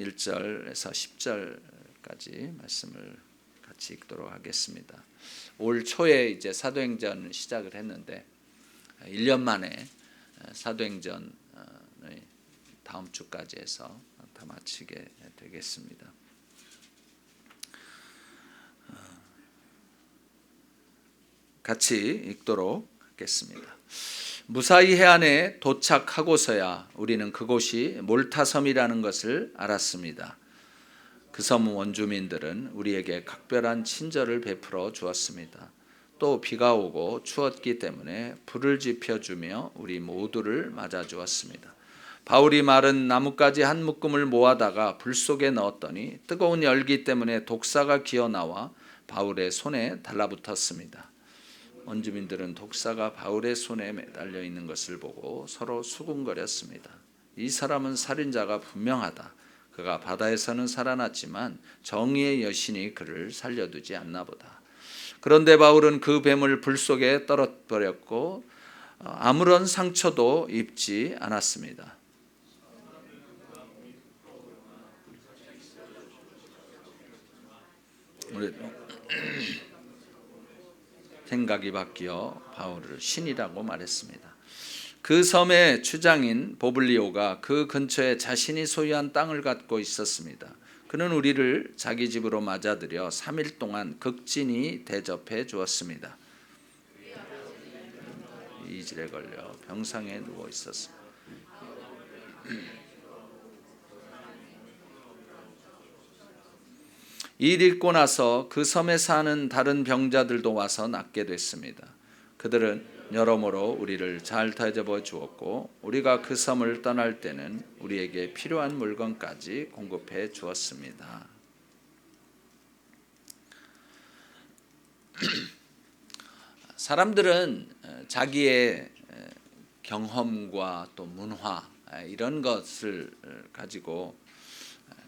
1절에서 10절까지 말씀을 같이 읽도록 하겠습니다. 올 초에 이제 사도행전 시작을 했는데 1년 만에 사도행전을 다음 주까지 해서 다 마치게 되겠습니다. 같이 읽도록 하겠습니다. 무사히 해안에 도착하고서야 우리는 그곳이 몰타섬이라는 것을 알았습니다. 그 섬 원주민들은 우리에게 각별한 친절을 베풀어 주었습니다. 또 비가 오고 추웠기 때문에 불을 지펴주며 우리 모두를 맞아주었습니다. 바울이 마른 나뭇가지 한 묶음을 모아다가 불 속에 넣었더니 뜨거운 열기 때문에 독사가 기어나와 바울의 손에 달라붙었습니다. 원주민들은 독사가 바울의 손에 매달려 있는 것을 보고 서로 수군거렸습니다. 이 사람은 살인자가 분명하다. 그가 바다에서는 살아났지만 정의의 여신이 그를 살려두지 않나 보다. 그런데 바울은 그 뱀을 불 속에 떨어뜨렸고 아무런 상처도 입지 않았습니다. 생각이 바뀌어 바울을 신이라고 말했습니다. 그 섬의 주장인 보블리오가 그 근처에 자신이 소유한 땅을 갖고 있었습니다. 그는 우리를 자기 집으로 맞아들여 3일 동안 극진히 대접해 주었습니다. 이질에 걸려 병상에 누워 있었습니다. 일 읽고 나서 그 섬에 사는 다른 병자들도 와서 낫게 됐습니다. 그들은 여러모로 우리를 잘 대접해 주었고 우리가 그 섬을 떠날 때는 우리에게 필요한 물건까지 공급해 주었습니다. 사람들은 자기의 경험과 또 문화 이런 것을 가지고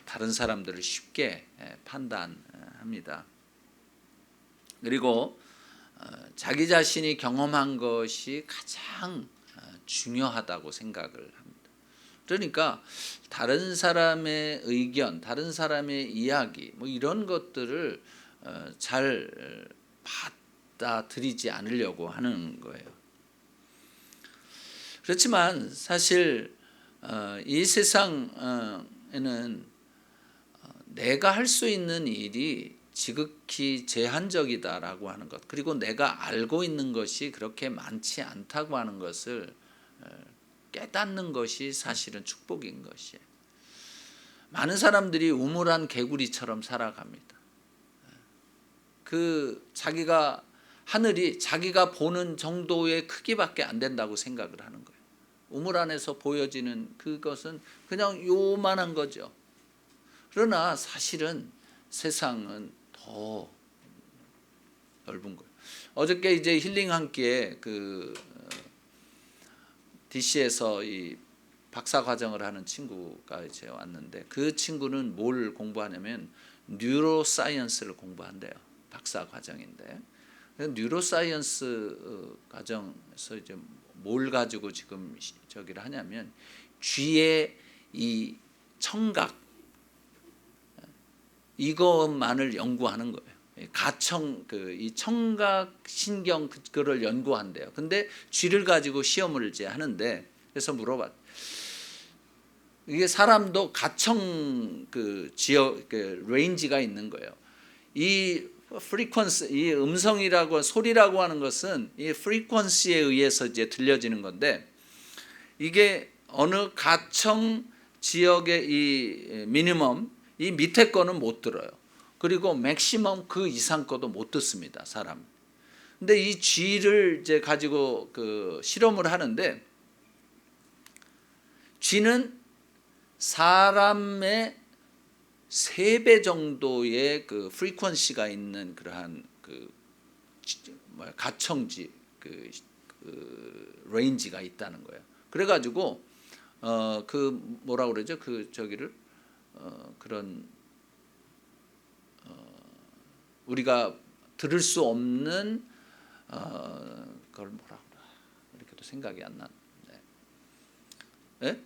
다른 사람들을 쉽게 판단합니다. 그리고 자기 자신이 경험한 것이 가장 중요하다고 생각을 합니다. 그러니까 다른 사람의 의견, 다른 사람의 이야기 뭐 이런 것들을 잘 받아들이지 않으려고 하는 거예요. 그렇지만 사실 이 세상에는 내가 할 수 있는 일이 지극히 제한적이다라고 하는 것, 그리고 내가 알고 있는 것이 그렇게 많지 않다고 하는 것을 깨닫는 것이 사실은 축복인 것이에요. 많은 사람들이 우물한 개구리처럼 살아갑니다. 자기가 하늘이 자기가 보는 정도의 크기밖에 안 된다고 생각을 하는 거예요. 우물 안에서 보여지는 그것은 그냥 요만한 거죠. 그러나 사실은 세상은 더 넓은 거예요. 어저께 이제 힐링 한 끼에 DC에서 이 박사 과정을 하는 친구가 이제 왔는데 그 친구는 뭘 공부하냐면 뉴로사이언스를 공부한대요. 박사 과정인데 뉴로사이언스 과정에서 이제 뭘 가지고 지금 저기를 하냐면 쥐의 이 청각 이것만을 연구하는 거예요. 이 청각 신경 그거를 연구한대요. 근데 쥐를 가지고 시험을 이제 하는데 그래서 물어봤. 이게 사람도 가청 지역 레인지가 있는 거예요. 이 프리퀀스, 이 음성이라고 소리라고 하는 것은 이 프리퀀시에 의해서 이제 들려지는 건데 이게 어느 가청 지역의 이 미니멈 이 밑에 거는 못 들어요. 그리고 맥시멈 그 이상 거도 못 듣습니다, 사람. 근데 이 쥐를 이제 가지고 실험을 하는데 쥐는 사람의 3배 정도의 프리퀀시가 있는 그러한 가청지 레인지가 있다는 거예요. 그래가지고 뭐라 그러죠? 저기를 그런 우리가 들을 수 없는 그걸 뭐라 그래? 이렇게도 생각이 안 나는데. 예?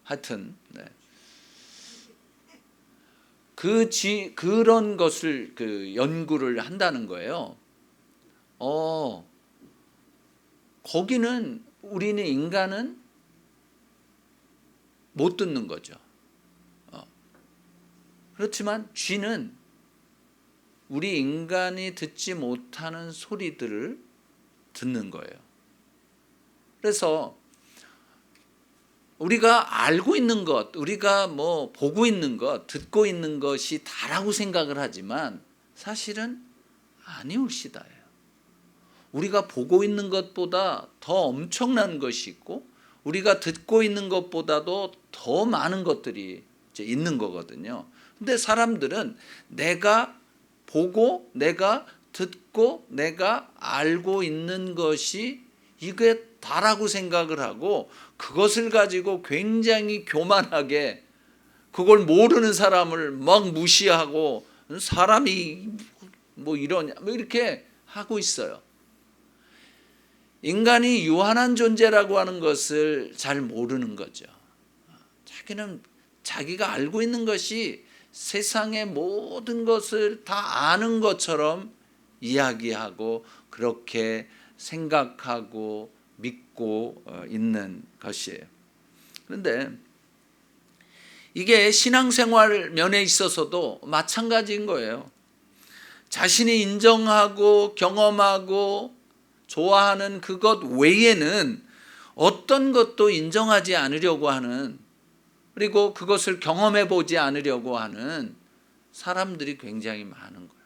하여튼 네. 그런 것을 연구를 한다는 거예요. 거기는 우리는 인간은 못 듣는 거죠. 그렇지만 쥐는 우리 인간이 듣지 못하는 소리들을 듣는 거예요. 그래서 우리가 알고 있는 것, 우리가 뭐 보고 있는 것, 듣고 있는 것이 다라고 생각을 하지만 사실은 아니올시다예요. 우리가 보고 있는 것보다 더 엄청난 것이 있고 우리가 듣고 있는 것보다도 더 많은 것들이 이제 있는 거거든요. 근데 사람들은 내가 보고 내가 듣고 내가 알고 있는 것이 이게 다라고 생각을 하고 그것을 가지고 굉장히 교만하게 그걸 모르는 사람을 막 무시하고 사람이 뭐 이러냐 뭐 이렇게 하고 있어요. 인간이 유한한 존재라고 하는 것을 잘 모르는 거죠. 자기는 자기가 알고 있는 것이 세상의 모든 것을 다 아는 것처럼 이야기하고 그렇게 생각하고 믿고 있는 것이에요. 그런데 이게 신앙생활 면에 있어서도 마찬가지인 거예요. 자신이 인정하고 경험하고 좋아하는 그것 외에는 어떤 것도 인정하지 않으려고 하는, 그리고 그것을 경험해 보지 않으려고 하는 사람들이 굉장히 많은 거예요.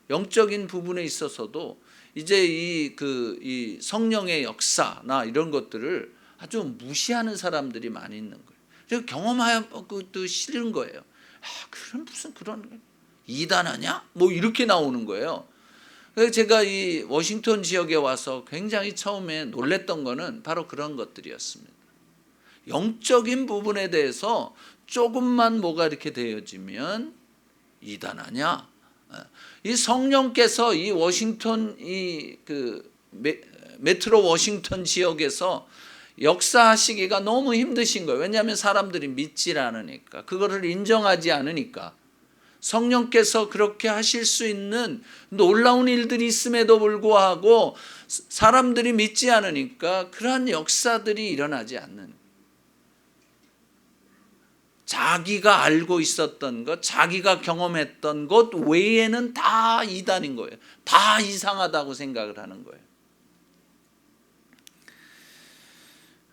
영적인 부분에 있어서도 이제 이 성령의 역사나 이런 것들을 아주 무시하는 사람들이 많이 있는 거예요. 그래서 경험하기도 싫은 거예요. 그런 무슨 그런 이단하냐? 뭐 이렇게 나오는 거예요. 그래서 제가 이 워싱턴 지역에 와서 굉장히 처음에 놀랬던 거는 바로 그런 것들이었습니다. 영적인 부분에 대해서 조금만 뭐가 이렇게 되어지면 이단하냐? 이 성령께서 이 워싱턴 메트로 워싱턴 지역에서 역사하시기가 너무 힘드신 거예요. 왜냐하면 사람들이 믿질 않으니까, 그거를 인정하지 않으니까. 성령께서 그렇게 하실 수 있는 놀라운 일들이 있음에도 불구하고 사람들이 믿지 않으니까 그러한 역사들이 일어나지 않는, 자기가 알고 있었던 것, 자기가 경험했던 것 외에는 다 이단인 거예요. 다 이상하다고 생각을 하는 거예요.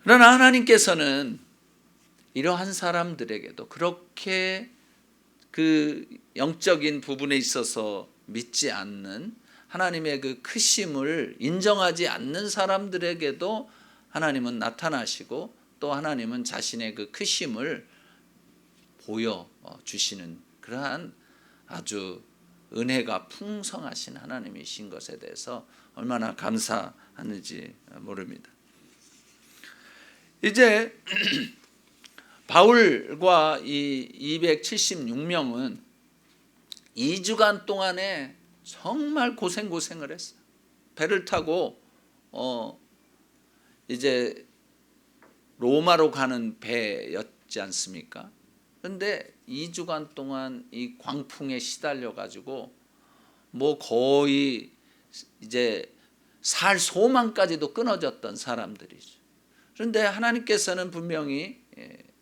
그러나 하나님께서는 이러한 사람들에게도 그렇게 그 영적인 부분에 있어서 믿지 않는 하나님의 그 크심을 인정하지 않는 사람들에게도 하나님은 나타나시고 또 하나님은 자신의 그 크심을 보여주시는 그러한 아주 은혜가 풍성하신 하나님이신 것에 대해서 얼마나 감사하는지 모릅니다. 이제 바울과 이 276명은 2주간 동안에 정말 고생을 했어요. 배를 타고 이제 로마로 가는 배였지 않습니까? 그런데 2주간 동안 이 광풍에 시달려 가지고 뭐 거의 이제 살 소망까지도 끊어졌던 사람들이죠. 그런데 하나님께서는 분명히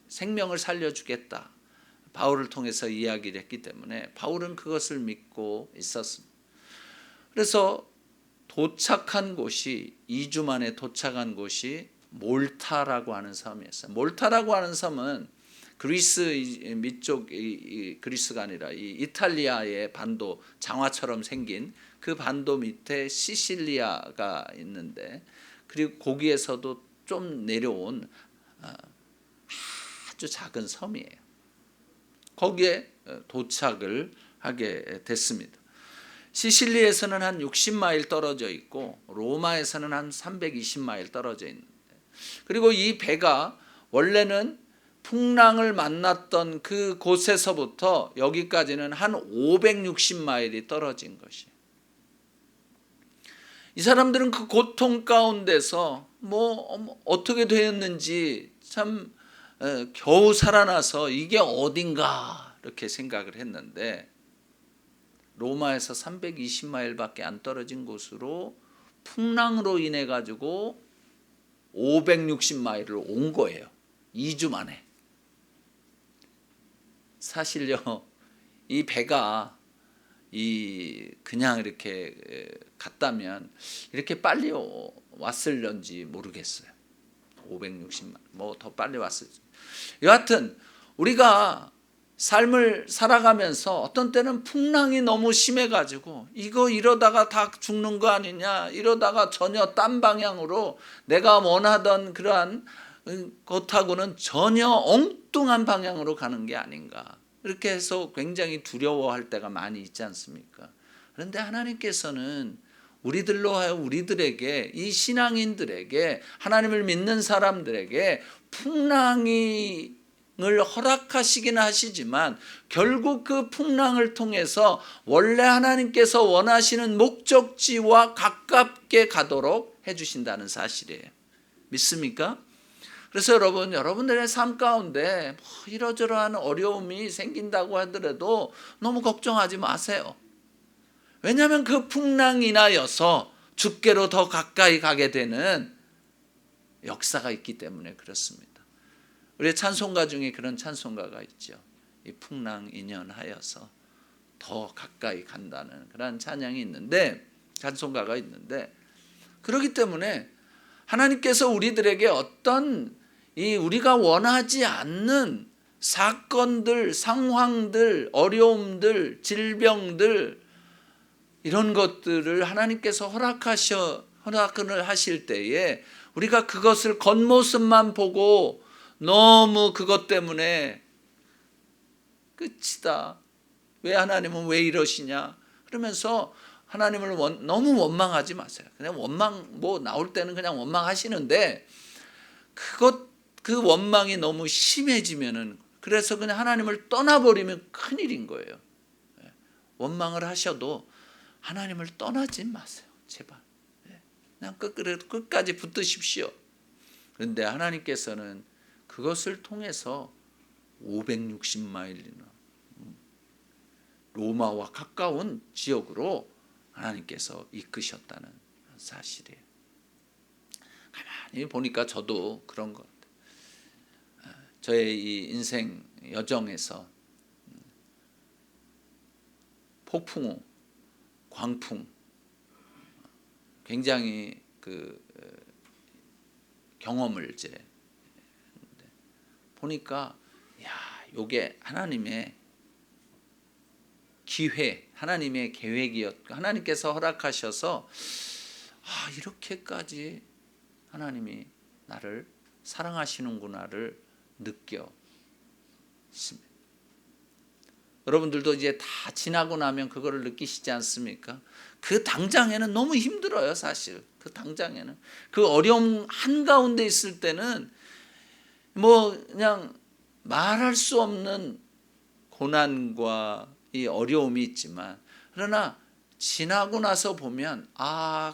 생명을 살려주겠다, 바울을 통해서 이야기를 했기 때문에 바울은 그것을 믿고 있었습니다. 그래서 도착한 곳이 2주 만에 도착한 곳이 몰타라고 하는 섬이었어요. 몰타라고 하는 섬은 그리스 밑쪽 그리스가 아니라 이 이탈리아의 반도 장화처럼 생긴 그 반도 밑에 시실리아가 있는데, 그리고 거기에서도 좀 내려온 아주 작은 섬이에요. 거기에 도착을 하게 됐습니다. 시실리에서는 한 60마일 떨어져 있고 로마에서는 한 320마일 떨어져 있는데, 그리고 이 배가 원래는 풍랑을 만났던 그 곳에서부터 여기까지는 한 560마일이 떨어진 것이에요. 이 사람들은 그 고통 가운데서 뭐 어떻게 되었는지 참 겨우 살아나서 이게 어딘가 이렇게 생각을 했는데 로마에서 320마일밖에 안 떨어진 곳으로 풍랑으로 인해 가지고 560마일을 온 거예요. 2주 만에. 사실요, 이 배가 그냥 이렇게 갔다면 이렇게 빨리 왔을런지 모르겠어요. 560만 뭐 더 빨리 왔을지. 여하튼 우리가 삶을 살아가면서 어떤 때는 풍랑이 너무 심해가지고 이거 이러다가 다 죽는 거 아니냐, 이러다가 전혀 딴 방향으로 내가 원하던 그러한 것하고는 전혀 엉뚱한 방향으로 가는 게 아닌가, 이렇게 해서 굉장히 두려워할 때가 많이 있지 않습니까? 그런데 하나님께서는 우리들로 하여 우리들에게, 이 신앙인들에게, 하나님을 믿는 사람들에게 풍랑을 허락하시긴 하시지만 결국 그 풍랑을 통해서 원래 하나님께서 원하시는 목적지와 가깝게 가도록 해주신다는 사실이에요. 믿습니까? 그래서 여러분들의 삶 가운데 이러저러한 어려움이 생긴다고 하더라도 너무 걱정하지 마세요. 왜냐하면 그 풍랑 인하여서 주께로 더 가까이 가게 되는 역사가 있기 때문에 그렇습니다. 우리 찬송가 중에 그런 찬송가가 있죠. 이 풍랑 인연하여서 더 가까이 간다는 그런 찬양이 있는데, 찬송가가 있는데, 그렇기 때문에 하나님께서 우리들에게 어떤 우리가 원하지 않는 사건들, 상황들, 어려움들, 질병들, 이런 것들을 하나님께서 허락을 하실 때에 우리가 그것을 겉모습만 보고 너무 그것 때문에 끝이다, 왜 하나님은 왜 이러시냐 그러면서 하나님을 너무 원망하지 마세요. 그냥 나올 때는 그냥 원망하시는데 그 원망이 너무 심해지면은, 그래서 그냥 하나님을 떠나버리면 큰일인 거예요. 원망을 하셔도 하나님을 떠나지 마세요. 제발. 그냥 끝까지 붙드십시오. 그런데 하나님께서는 그것을 통해서 560마일이나 로마와 가까운 지역으로 하나님께서 이끄셨다는 사실이에요. 가만히 보니까 저도 그런 것 같아요. 저의 이 인생 여정에서 폭풍우, 광풍, 굉장히 경험을 이제 보니까, 요게 하나님의 기회, 하나님의 계획이었고 하나님께서 허락하셔서 이렇게까지 하나님이 나를 사랑하시는구나를 느꼈습니다. 여러분들도 이제 다 지나고 나면 그거를 느끼시지 않습니까? 그 당장에는 너무 힘들어요. 사실 그 당장에는, 그 어려움 한가운데 있을 때는 그냥 말할 수 없는 고난과 이 어려움이 있지만, 그러나 지나고 나서 보면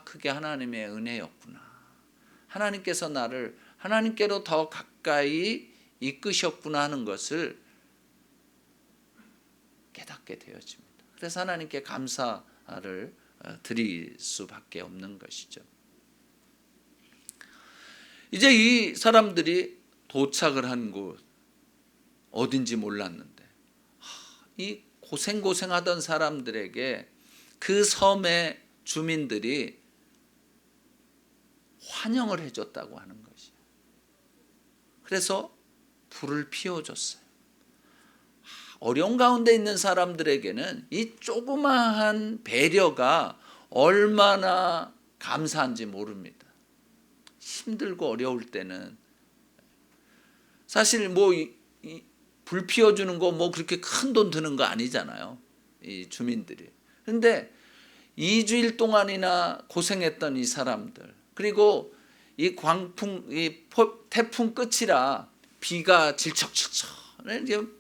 그게 하나님의 은혜였구나, 하나님께서 나를 하나님께로 더 가까이 이끄셨구나 하는 것을 깨닫게 되어집니다. 그래서 하나님께 감사를 드릴 수밖에 없는 것이죠. 이제 이 사람들이 도착을 한 곳 어딘지 몰랐는데, 이 고생하던 사람들에게 그 섬의 주민들이 환영을 해줬다고 하는 것이에요. 그래서 불을 피워줬어요. 어려운 가운데 있는 사람들에게는 이 조그마한 배려가 얼마나 감사한지 모릅니다. 힘들고 어려울 때는 사실 불 피워주는 거 그렇게 큰 돈 드는 거 아니잖아요, 이 주민들이. 그런데 2주일 동안이나 고생했던 이 사람들, 그리고 이 태풍 끝이라 비가 질척질척,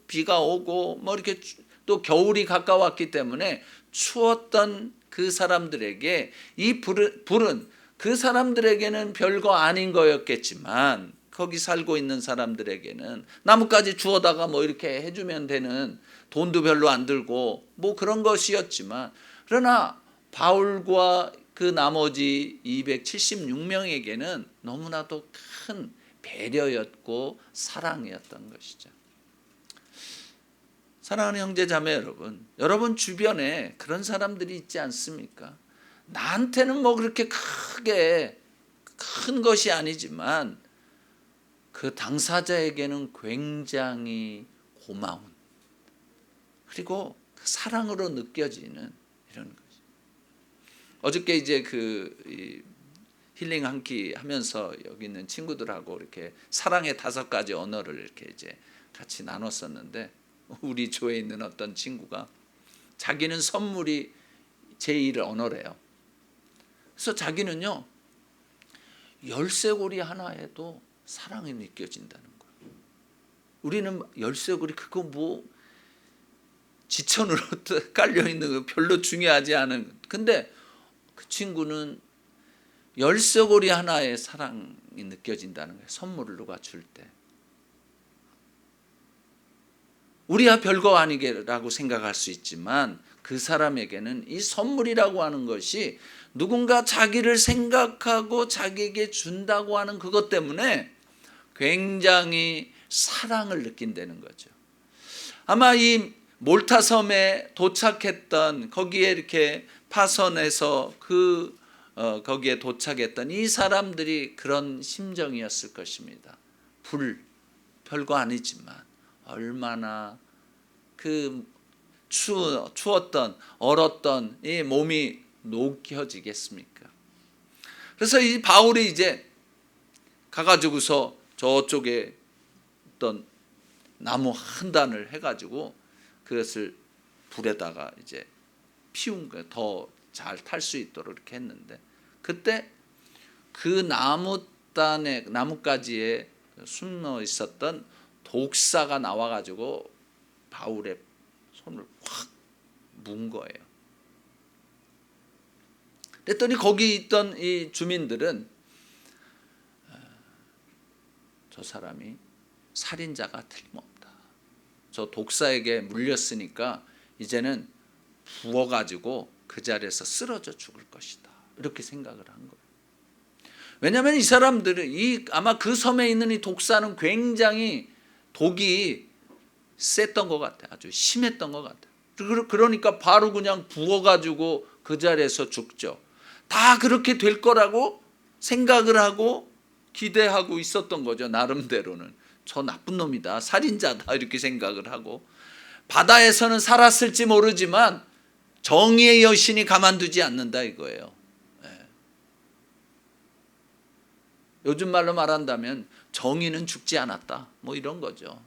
비가 오고 이렇게 또 겨울이 가까웠기 때문에 추웠던 그 사람들에게 이 불은 그 사람들에게는 별거 아닌 거였겠지만 거기 살고 있는 사람들에게는 나뭇가지 주워다가 뭐 이렇게 해주면 되는, 돈도 별로 안 들고 뭐 그런 것이었지만, 그러나 바울과 그 나머지 276명에게는 너무나도 큰 배려였고 사랑이었던 것이죠. 사랑하는 형제자매 여러분, 여러분 주변에 그런 사람들이 있지 않습니까? 나한테는 뭐 그렇게 크게 큰 것이 아니지만 그 당사자에게는 굉장히 고마운, 그리고 사랑으로 느껴지는 이런 것이. 어저께 이제 그 힐링 한 끼 하면서 여기 있는 친구들하고 이렇게 사랑의 5가지 언어를 이렇게 이제 같이 나눴었는데, 우리 조에 있는 어떤 친구가 자기는 선물이 제1 언어래요. 그래서 자기는요, 열쇠고리 하나에도 사랑이 느껴진다는 거예요. 우리는 열쇠고리 그거 뭐 지천으로 깔려있는 거 별로 중요하지 않은, 근데 그 친구는 열쇠고리 하나에 사랑이 느껴진다는 거예요. 선물을 누가 줄 때. 우리야 별거 아니게라고 생각할 수 있지만 그 사람에게는 이 선물이라고 하는 것이 누군가 자기를 생각하고 자기에게 준다고 하는 그것 때문에 굉장히 사랑을 느낀다는 거죠. 아마 이 몰타 섬에 도착했던, 거기에 이렇게 파선해서 거기에 도착했던 이 사람들이 그런 심정이었을 것입니다. 별거 아니지만 얼마나 그 추웠던, 얼었던 이 몸이 녹여지겠습니까? 그래서 이 바울이 이제 가가지고서 저쪽에 어떤 나무 한 단을 해가지고 그것을 불에다가 이제 피운 거예요. 더 잘 탈 수 있도록 이렇게 했는데, 그때 그 나뭇가지에 숨어 있었던 독사가 나와가지고 바울의 손을 확 문 거예요. 그랬더니 거기 있던 이 주민들은 저 사람이 살인자가 틀림없다. 저 독사에게 물렸으니까 이제는 부어가지고 그 자리에서 쓰러져 죽을 것이다. 이렇게 생각을 한 거예요. 왜냐하면 이 사람들은 아마 그 섬에 있는 이 독사는 굉장히 독이 셌던 것 같아요. 아주 심했던 것 같아요. 그러니까 바로 그냥 부어가지고 그 자리에서 죽죠. 다 그렇게 될 거라고 생각을 하고 기대하고 있었던 거죠. 나름대로는 저 나쁜 놈이다, 살인자다 이렇게 생각을 하고, 바다에서는 살았을지 모르지만 정의의 여신이 가만두지 않는다 이거예요. 요즘 말로 말한다면 정의는 죽지 않았다, 뭐 이런 거죠.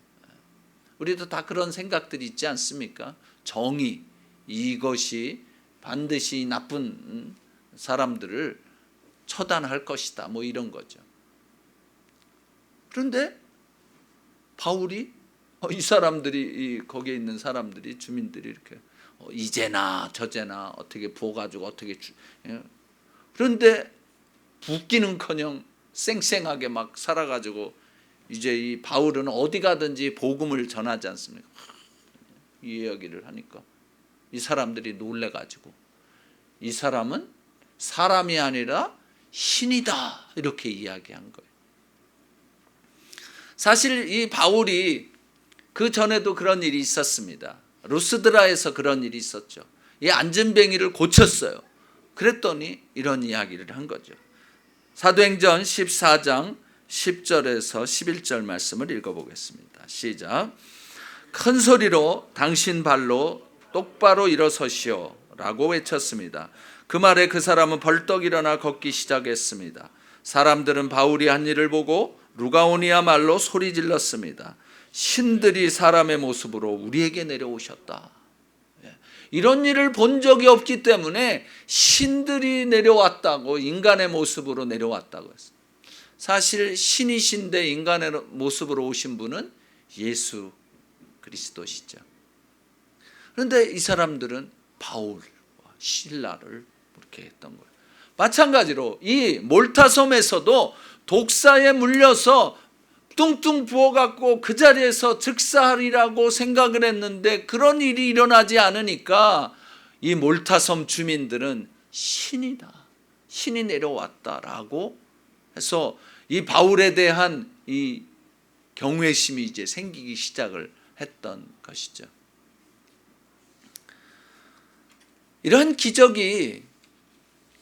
우리도 다 그런 생각들이 있지 않습니까? 정의, 이것이 반드시 나쁜 사람들을 처단할 것이다, 뭐 이런 거죠. 그런데 바울이 이 사람들이, 거기에 있는 사람들이, 주민들이 이렇게 이제나 저제나 어떻게 부어가지고 어떻게 그런데 붓기는커녕 쌩쌩하게 막 살아가지고 이제 이 바울은 어디 가든지 복음을 전하지 않습니까? 이 이야기를 하니까 이 사람들이 놀래가지고 이 사람은 사람이 아니라 신이다 이렇게 이야기한 거예요. 사실 이 바울이 그 전에도 그런 일이 있었습니다. 루스드라에서 그런 일이 있었죠. 이 안전뱅이를 고쳤어요. 그랬더니 이런 이야기를 한 거죠. 사도행전 14장 10절에서 11절 말씀을 읽어보겠습니다. 시작. 큰 소리로 당신 발로 똑바로 일어서시오 라고 외쳤습니다. 그 말에 그 사람은 벌떡 일어나 걷기 시작했습니다. 사람들은 바울이 한 일을 보고 루가오니아 말로 소리 질렀습니다. 신들이 사람의 모습으로 우리에게 내려오셨다. 이런 일을 본 적이 없기 때문에 신들이 내려왔다고, 인간의 모습으로 내려왔다고 했어요. 사실 신이신데 인간의 모습으로 오신 분은 예수 그리스도시죠. 그런데 이 사람들은 바울과 실라를 그렇게 했던 거예요. 마찬가지로 이 몰타 섬에서도 독사에 물려서 뚱뚱 부어갖고 그 자리에서 즉사하리라고 생각을 했는데 그런 일이 일어나지 않으니까 이 몰타섬 주민들은 신이다, 신이 내려왔다라고 해서 이 바울에 대한 이 경외심이 이제 생기기 시작을 했던 것이죠. 이런 기적이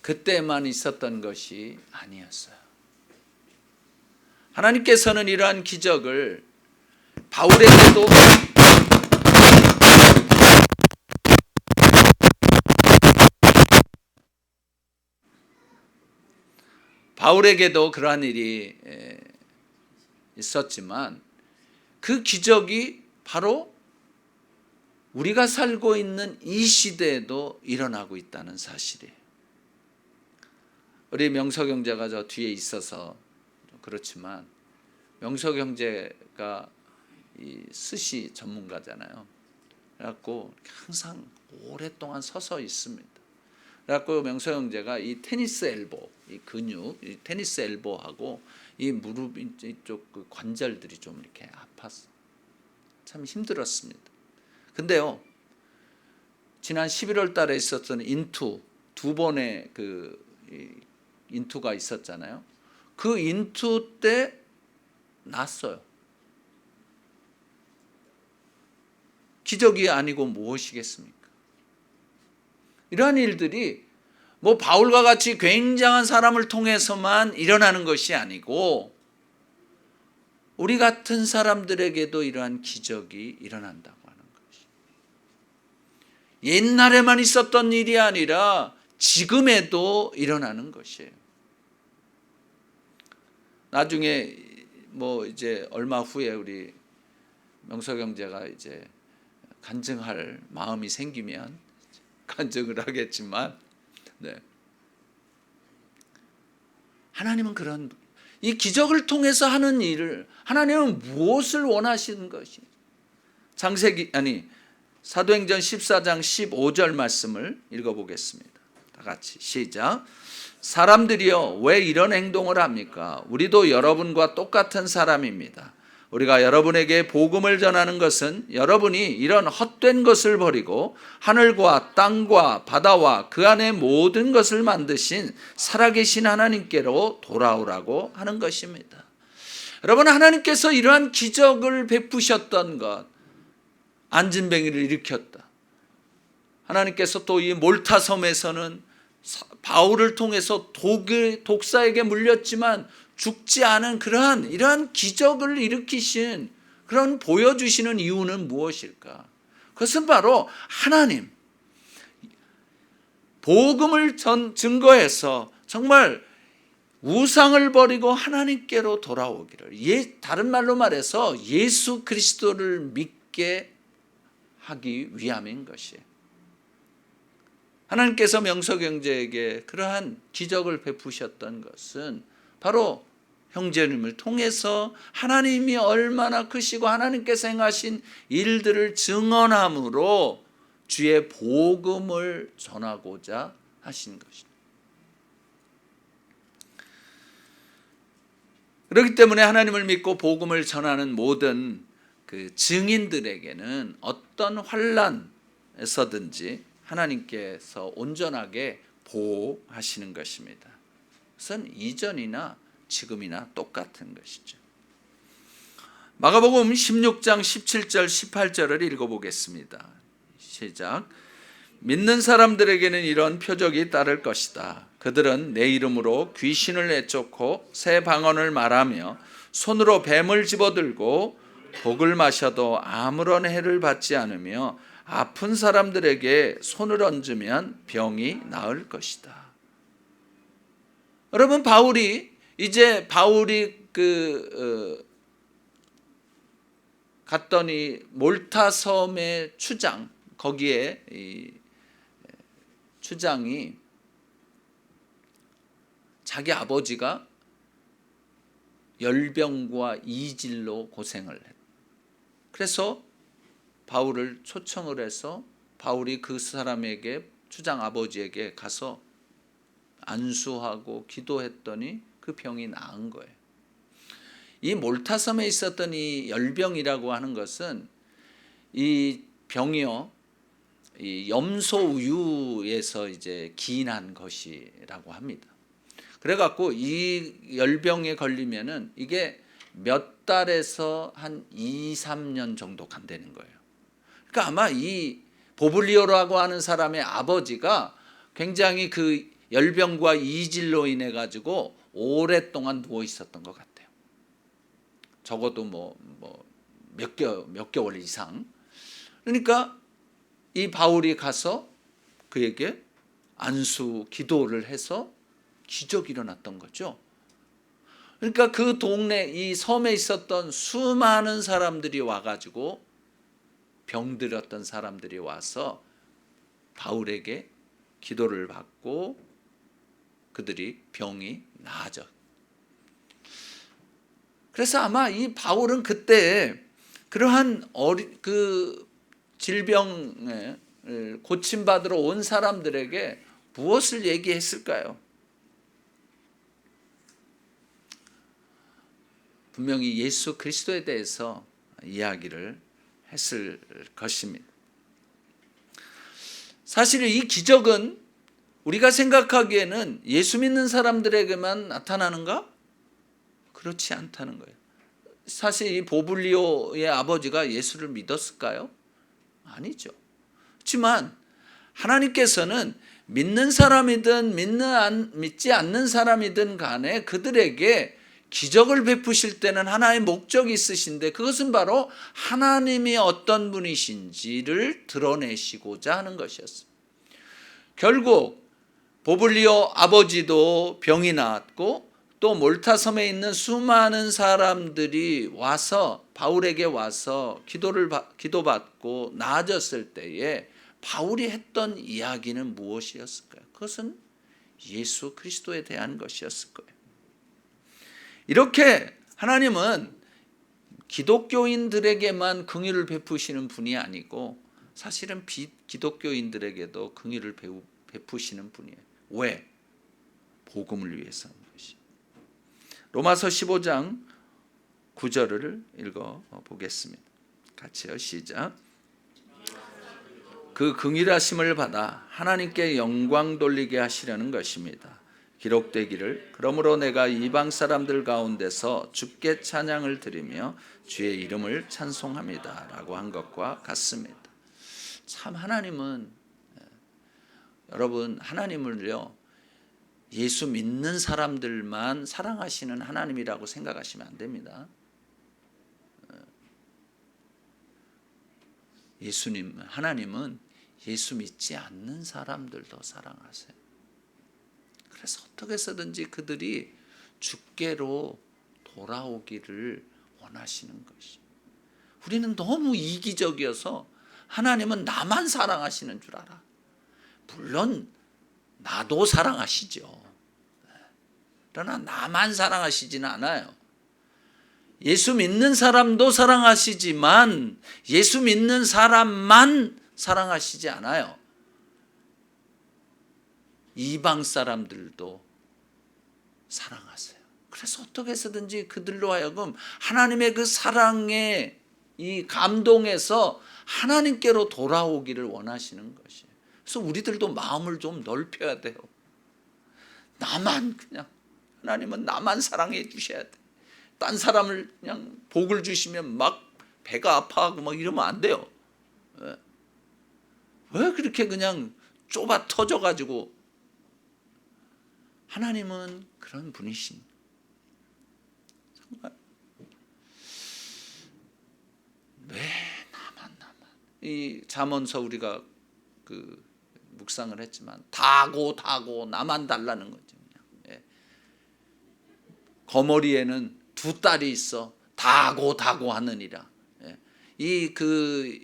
그때만 있었던 것이 아니었어요. 하나님께서는 이러한 기적을 바울에게도 그러한 일이 있었지만 그 기적이 바로 우리가 살고 있는 이 시대에도 일어나고 있다는 사실이에요. 우리 명석 형제가 저 뒤에 있어서 그렇지만 명석 형제가 이 스시 전문가잖아요. 그래갖고 항상 오랫동안 서서 있습니다. 그래갖고 명석 형제가 이 테니스 엘보, 이 근육, 이 테니스 엘보하고 이 무릎 이쪽 그 관절들이 좀 이렇게 아팠어. 참 힘들었습니다. 근데요, 지난 11월 달에 있었던 인투, 두 번의 그 인투가 있었잖아요. 그 인투 때 났어요. 기적이 아니고 무엇이겠습니까? 이러한 일들이 뭐 바울과 같이 굉장한 사람을 통해서만 일어나는 것이 아니고 우리 같은 사람들에게도 이러한 기적이 일어난다고 하는 것이. 옛날에만 있었던 일이 아니라 지금에도 일어나는 것이에요. 나중에 뭐 이제 얼마 후에 우리 명석 형제가 이제 간증할 마음이 생기면 간증을 하겠지만, 네. 하나님은 그런 이 기적을 통해서 하는 일을 하나님은 무엇을 원하시는 것이? 사도행전 14장 15절 말씀을 읽어보겠습니다. 다 같이 시작. 사람들이여 왜 이런 행동을 합니까? 우리도 여러분과 똑같은 사람입니다. 우리가 여러분에게 복음을 전하는 것은 여러분이 이런 헛된 것을 버리고 하늘과 땅과 바다와 그 안에 모든 것을 만드신 살아계신 하나님께로 돌아오라고 하는 것입니다. 여러분, 하나님께서 이러한 기적을 베푸셨던 것, 안진뱅이를 일으켰다. 하나님께서 또 이 몰타섬에서는 바울을 통해서 독사에게 물렸지만 죽지 않은 이러한 기적을 일으키신 그런 보여주시는 이유는 무엇일까? 그것은 바로 하나님, 복음을 증거해서 정말 우상을 버리고 하나님께로 돌아오기를, 다른 말로 말해서 예수 그리스도를 믿게 하기 위함인 것이에요. 하나님께서 명석 형제에게 그러한 기적을 베푸셨던 것은 바로 형제님을 통해서 하나님이 얼마나 크시고 하나님께서 행하신 일들을 증언함으로 주의 복음을 전하고자 하신 것입니다. 그렇기 때문에 하나님을 믿고 복음을 전하는 모든 그 증인들에게는 어떤 환난에서든지 하나님께서 온전하게 보호하시는 것입니다. 그것은 이전이나 지금이나 똑같은 것이죠. 마가복음 16장 17절 18절을 읽어보겠습니다. 시작. 믿는 사람들에게는 이런 표적이 따를 것이다. 그들은 내 이름으로 귀신을 내쫓고 새 방언을 말하며 손으로 뱀을 집어들고 독을 마셔도 아무런 해를 받지 않으며 아픈 사람들에게 손을 얹으면 병이 나을 것이다. 여러분, 바울이 갔더니 몰타섬의 추장, 거기에 이 추장이 자기 아버지가 열병과 이질로 고생을 했다. 그래서 바울을 초청을 해서 바울이 그 사람에게, 추장 아버지에게 가서 안수하고 기도했더니 그 병이 나은 거예요. 이 몰타섬에 있었던 이 열병이라고 하는 것은 이 병이요, 이 염소 우유에서 이제 기인한 것이라고 합니다. 그래갖고 이 열병에 걸리면은 이게 몇 달에서 한 2, 3년 정도 간다는 거예요. 그러니까 아마 이 보블리오라고 하는 사람의 아버지가 굉장히 그 열병과 이질로 인해 가지고 오랫동안 누워 있었던 것 같아요. 적어도 몇 개월 이상. 그러니까 이 바울이 가서 그에게 안수 기도를 해서 기적이 일어났던 거죠. 그러니까 그 동네 이 섬에 있었던 수많은 사람들이 와가지고 병들었던 사람들이 와서 바울에게 기도를 받고 그들이 병이 나아져. 그래서 아마 이 바울은 그때 그러한 그 질병에 고침받으러 온 사람들에게 무엇을 얘기했을까요? 분명히 예수 그리스도에 대해서 이야기를 했을 것입니다. 사실 이 기적은 우리가 생각하기에는 예수 믿는 사람들에게만 나타나는가? 그렇지 않다는 거예요. 사실 이 보블리오의 아버지가 예수를 믿었을까요? 아니죠. 그렇지만 하나님께서는 믿는 사람이든 믿지 않는 사람이든 간에 그들에게 기적을 베푸실 때는 하나의 목적이 있으신데 그것은 바로 하나님이 어떤 분이신지를 드러내시고자 하는 것이었습니다. 결국 보블리오 아버지도 병이 나았고 또 몰타섬에 있는 수많은 사람들이 와서 바울에게 와서 기도받고 나아졌을 때에 바울이 했던 이야기는 무엇이었을까요? 그것은 예수 그리스도에 대한 것이었을 거예요. 이렇게 하나님은 기독교인들에게만 긍휼을 베푸시는 분이 아니고 사실은 비기독교인들에게도 긍휼을 베푸시는 분이에요. 왜? 복음을 위해서. 로마서 15장 9절을 읽어 보겠습니다. 같이요. 시작. 그 긍휼하심을 받아 하나님께 영광 돌리게 하시려는 것입니다. 기록되기를 그러므로 내가 이방 사람들 가운데서 주께 찬양을 드리며 주의 이름을 찬송합니다 라고 한 것과 같습니다. 참 하나님은 여러분 하나님을요 예수 믿는 사람들만 사랑하시는 하나님이라고 생각하시면 안 됩니다. 하나님은 예수 믿지 않는 사람들도 사랑하세요. 그래서 어떻게 해서든지 그들이 주께로 돌아오기를 원하시는 것이. 우리는 너무 이기적이어서 하나님은 나만 사랑하시는 줄 알아. 물론 나도 사랑하시죠. 그러나 나만 사랑하시지는 않아요. 예수 믿는 사람도 사랑하시지만 예수 믿는 사람만 사랑하시지 않아요. 이방 사람들도 사랑하세요. 그래서 어떻게 해서든지 그들로 하여금 하나님의 그 사랑의 이 감동에서 하나님께로 돌아오기를 원하시는 것이에요. 그래서 우리들도 마음을 좀 넓혀야 돼요. 하나님은 나만 사랑해 주셔야 돼. 딴 사람을 그냥 복을 주시면 막 배가 아파하고 막 이러면 안 돼요. 왜 그렇게 그냥 좁아 터져가지고. 하나님은 그런 분이신. 정말 왜 나만. 이 잠언서 우리가 그 묵상을 했지만 다고 나만 달라는 거죠. 그냥. 거머리에는 두 딸이 있어 다고 하느니라. 이 그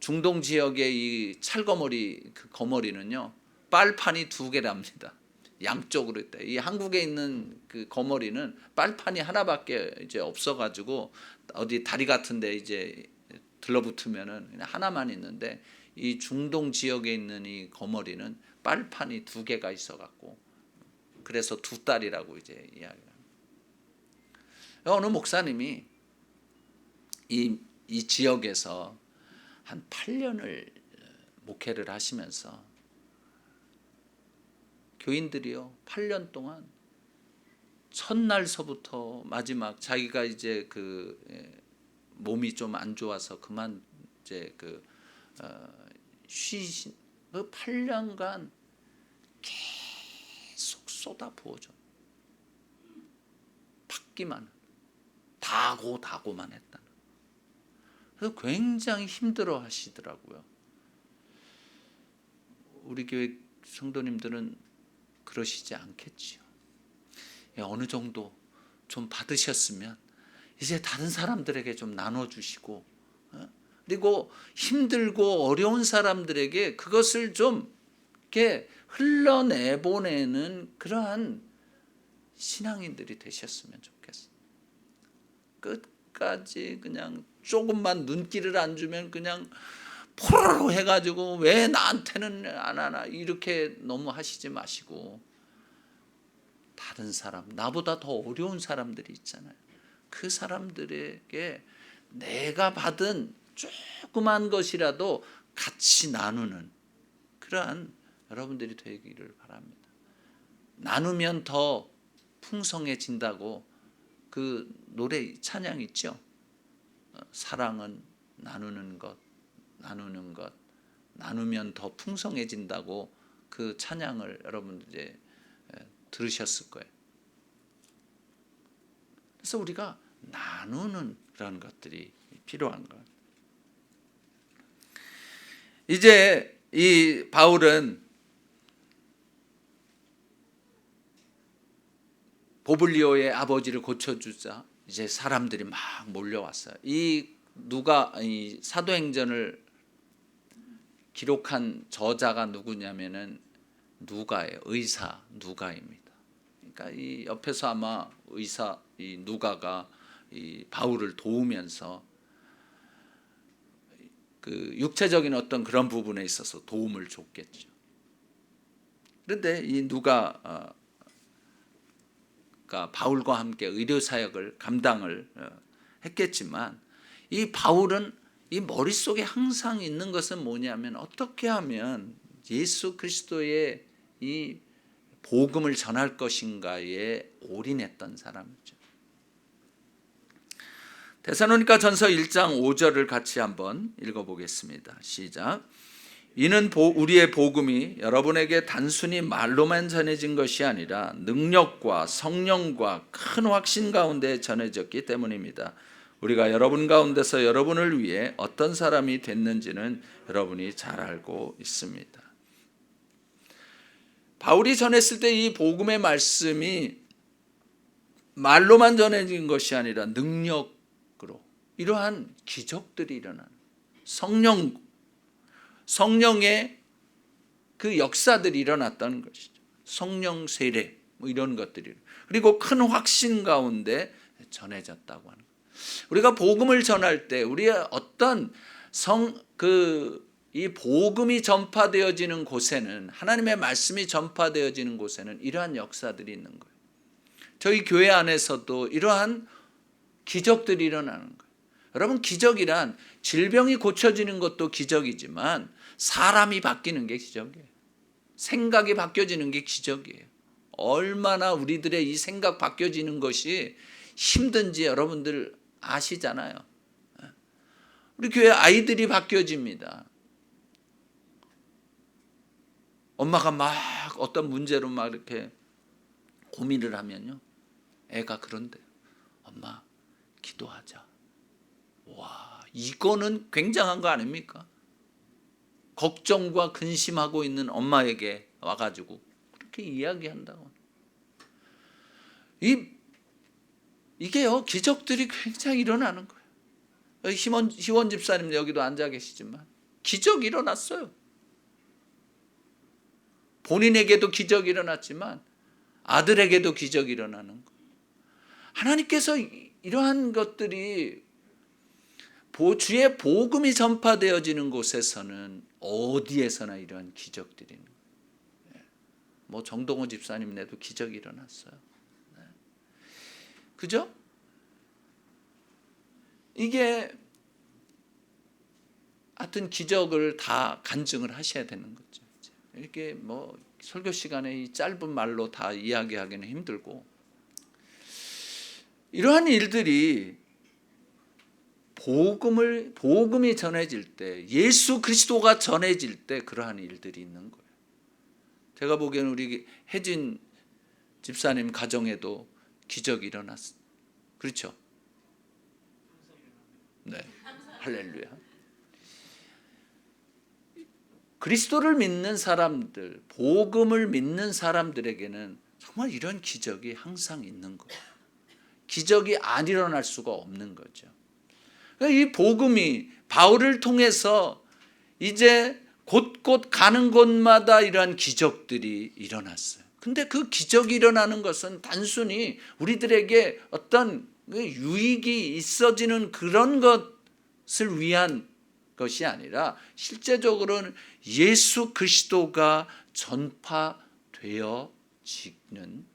중동 지역의 이 찰거머리 그 거머리는요 빨판이 두 개랍니다. 양쪽으로 있다. 이 한국에 있는 그 거머리는 빨판이 하나밖에 이제 없어가지고 어디 다리 같은데 이제 들러붙으면은 그냥 하나만 있는데 이 중동 지역에 있는 이 거머리는 빨판이 두 개가 있어갖고 그래서 두 딸이라고 이제 이야기합니다. 어느 목사님이 이 지역에서 한 8년을 목회를 하시면서 교인들이요 8년 동안 첫날서부터 마지막 자기가 이제 몸이 좀 안 좋아서 그만 이제 쉬신 그 8년간 계속 쏟아 부어줘. 받기만 다고만 했다. 그래서 굉장히 힘들어 하시더라고요. 우리 교회 성도님들은 그러시지 않겠지요. 어느 정도 좀 받으셨으면 이제 다른 사람들에게 좀 나눠주시고, 그리고 힘들고 어려운 사람들에게 그것을 좀 이렇게 흘러내보내는 그러한 신앙인들이 되셨으면 좋겠어요. 끝까지 그냥 조금만 눈길을 안 주면 그냥 포로로 해가지고 왜 나한테는 안 하나 이렇게 너무 하시지 마시고, 다른 사람, 나보다 더 어려운 사람들이 있잖아요. 그 사람들에게 내가 받은 조그만 것이라도 같이 나누는 그러한 여러분들이 되기를 바랍니다. 나누면 더 풍성해진다고 그 노래 찬양 있죠. 사랑은 나누는 것, 나누면 더 풍성해진다고 그 찬양을 여러분들 이제 들으셨을 거예요. 그래서 우리가 나누는 그런 것들이 필요한 것. 이제 이 바울은 보블리오의 아버지를 고쳐주자 이제 사람들이 막 몰려왔어요. 이 사도행전을 기록한 저자가 누구냐면은 누가예요. 의사 누가입니다. 그러니까 이 옆에서 아마 의사 이 누가가 이 바울을 도우면서 그 육체적인 어떤 그런 부분에 있어서 도움을 줬겠죠. 그런데 이 누가가 바울과 함께 의료 사역을 감당을 했겠지만, 이 바울은 이 머릿속에 항상 있는 것은 뭐냐면 어떻게 하면 예수 그리스도의 이 복음을 전할 것인가에 올인했던 사람이죠. 데살로니가 전서 1장 5절을 같이 한번 읽어보겠습니다. 시작. 이는 우리의 복음이 여러분에게 단순히 말로만 전해진 것이 아니라 능력과 성령과 큰 확신 가운데 전해졌기 때문입니다. 우리가 여러분 가운데서 여러분을 위해 어떤 사람이 됐는지는 여러분이 잘 알고 있습니다. 바울이 전했을 때 이 복음의 말씀이 말로만 전해진 것이 아니라 능력으로 이러한 기적들이 일어나는 성령의 그 역사들이 일어났다는 것이죠. 성령 세례 뭐 이런 것들이, 그리고 큰 확신 가운데 전해졌다고 하는 거예요. 우리가 복음을 전할 때 우리의 어떤 이 복음이 전파되어지는 곳에는, 하나님의 말씀이 전파되어지는 곳에는 이러한 역사들이 있는 거예요. 저희 교회 안에서도 이러한 기적들이 일어나는 거예요. 여러분, 기적이란 질병이 고쳐지는 것도 기적이지만 사람이 바뀌는 게 기적이에요. 생각이 바뀌어지는 게 기적이에요. 얼마나 우리들의 이 생각 바뀌어지는 것이 힘든지 여러분들 아시잖아요. 우리 교회 아이들이 바뀌어집니다. 엄마가 막 어떤 문제로 막 이렇게 고민을 하면요, 애가 그런데요. 엄마, 기도하자. 와, 이거는 굉장한 거 아닙니까? 걱정과 근심하고 있는 엄마에게 와가지고 그렇게 이야기한다고. 이게요, 기적들이 굉장히 일어나는 거예요. 희원 집사님 여기도 앉아 계시지만 기적이 일어났어요. 본인에게도 기적이 일어났지만 아들에게도 기적이 일어나는 거예요. 하나님께서 이러한 것들이 주의 복음이 전파되어지는 곳에서는 어디에서나 이러한 기적들이 있는 거예요. 뭐 정동호 집사님네도 기적이 일어났어요. 그죠? 이게 하여튼 기적을 다 간증을 하셔야 되는 거죠. 이렇게 뭐 설교 시간에 이 짧은 말로 다 이야기하기는 힘들고, 이러한 일들이 복음이 전해질 때, 예수 그리스도가 전해질 때 그러한 일들이 있는 거예요. 제가 보기에는 우리 혜진 집사님 가정에도 기적이 일어났어요. 그렇죠? 네, 할렐루야. 그리스도를 믿는 사람들, 복음을 믿는 사람들에게는 정말 이런 기적이 항상 있는 거예요. 기적이 안 일어날 수가 없는 거죠. 이 복음이 바울을 통해서 이제 곳곳 가는 곳마다 이러한 기적들이 일어났어요. 근데 그 기적이 일어나는 것은 단순히 우리들에게 어떤 유익이 있어지는 그런 것을 위한 것이 아니라 실제적으로는 예수 그리스도가 전파되어지는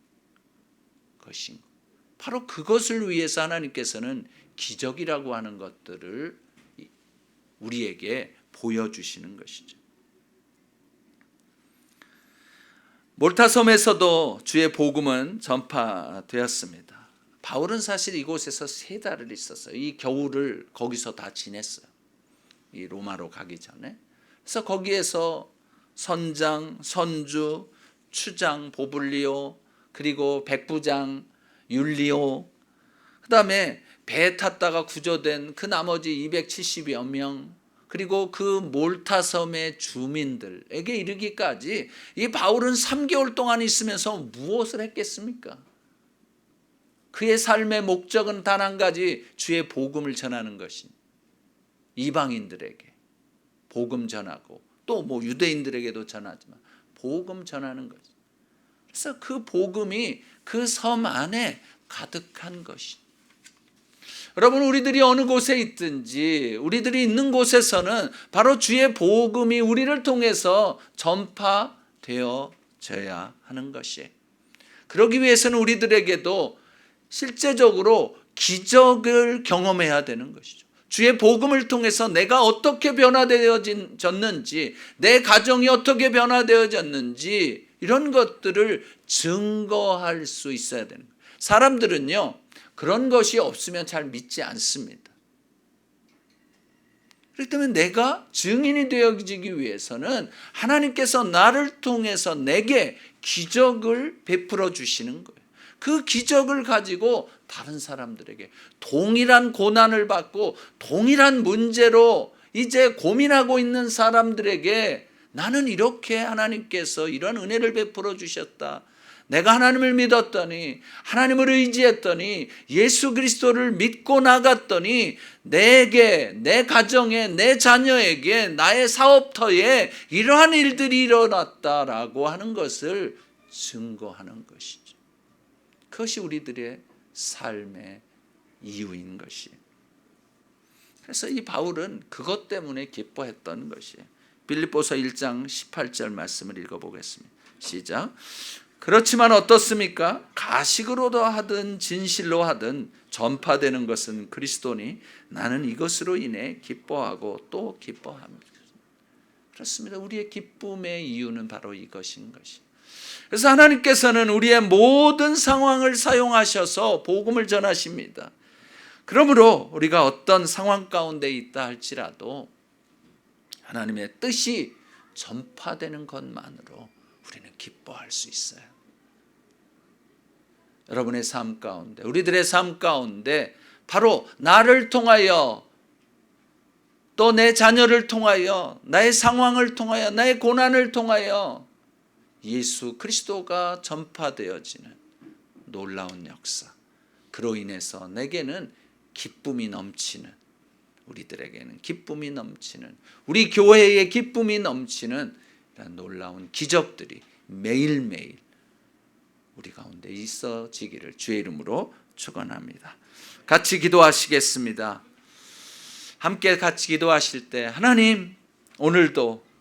것인 것. 바로 그것을 위해서 하나님께서는 기적이라고 하는 것들을 우리에게 보여주시는 것이죠. 몰타섬에서도 주의 복음은 전파되었습니다. 바울은 사실 이곳에서 3달을 있었어요. 이 겨울을 거기서 다 지냈어요. 이 로마로 가기 전에. 그래서 거기에서 선장, 선주, 추장, 보블리오, 그리고 백부장, 율리오, 그 다음에 배 탔다가 구조된 그 나머지 270여 명, 그리고 그 몰타섬의 주민들에게 이르기까지 이 바울은 3개월 동안 있으면서 무엇을 했겠습니까? 그의 삶의 목적은 단 한 가지, 주의 복음을 전하는 것이, 이방인들에게 복음 전하고 또 뭐 유대인들에게도 전하지만 복음 전하는 거죠. 그래서 그 복음이 그 섬 안에 가득한 것이. 여러분, 우리들이 어느 곳에 있든지 우리들이 있는 곳에서는 바로 주의 복음이 우리를 통해서 전파되어져야 하는 것이에요. 그러기 위해서는 우리들에게도 실제적으로 기적을 경험해야 되는 것이죠. 주의 복음을 통해서 내가 어떻게 변화되어졌는지, 내 가정이 어떻게 변화되어졌는지 이런 것들을 증거할 수 있어야 되는 거예요. 사람들은요, 그런 것이 없으면 잘 믿지 않습니다. 그렇기 때문에 내가 증인이 되어지기 위해서는 하나님께서 나를 통해서 내게 기적을 베풀어 주시는 거예요. 그 기적을 가지고 다른 사람들에게 동일한 고난을 받고 동일한 문제로 이제 고민하고 있는 사람들에게 나는 이렇게 하나님께서 이런 은혜를 베풀어 주셨다. 내가 하나님을 믿었더니, 하나님을 의지했더니, 예수 그리스도를 믿고 나갔더니 내게, 내 가정에, 내 자녀에게, 나의 사업터에 이러한 일들이 일어났다라고 하는 것을 증거하는 것이죠. 그것이 우리들의 삶의 이유인 것이에요. 그래서 이 바울은 그것 때문에 기뻐했던 것이에요. 빌립보서 1장 18절 말씀을 읽어보겠습니다. 시작. 그렇지만 어떻습니까? 가식으로도 하든 진실로 하든 전파되는 것은 그리스도니 나는 이것으로 인해 기뻐하고 또 기뻐합니다. 그렇습니다. 우리의 기쁨의 이유는 바로 이것인 것이에요. 그래서 하나님께서는 우리의 모든 상황을 사용하셔서 복음을 전하십니다. 그러므로 우리가 어떤 상황 가운데 있다 할지라도 하나님의 뜻이 전파되는 것만으로 우리는 기뻐할 수 있어요. 여러분의 삶 가운데, 우리들의 삶 가운데 바로 나를 통하여, 또 내 자녀를 통하여, 나의 상황을 통하여, 나의 고난을 통하여 예수 그리스도가 전파되어지는 놀라운 역사, 그로 인해서 내게는 기쁨이 넘치는, 우리들에게는 기쁨이 넘치는, 우리 교회에 기쁨이 넘치는 이런 놀라운 기적들이 매일매일 우리 가운데 있어지기를 주의 이름으로 축원합니다. 같이 기도하시겠습니다. 함께 같이 기도하실 때, 하나님, 오늘도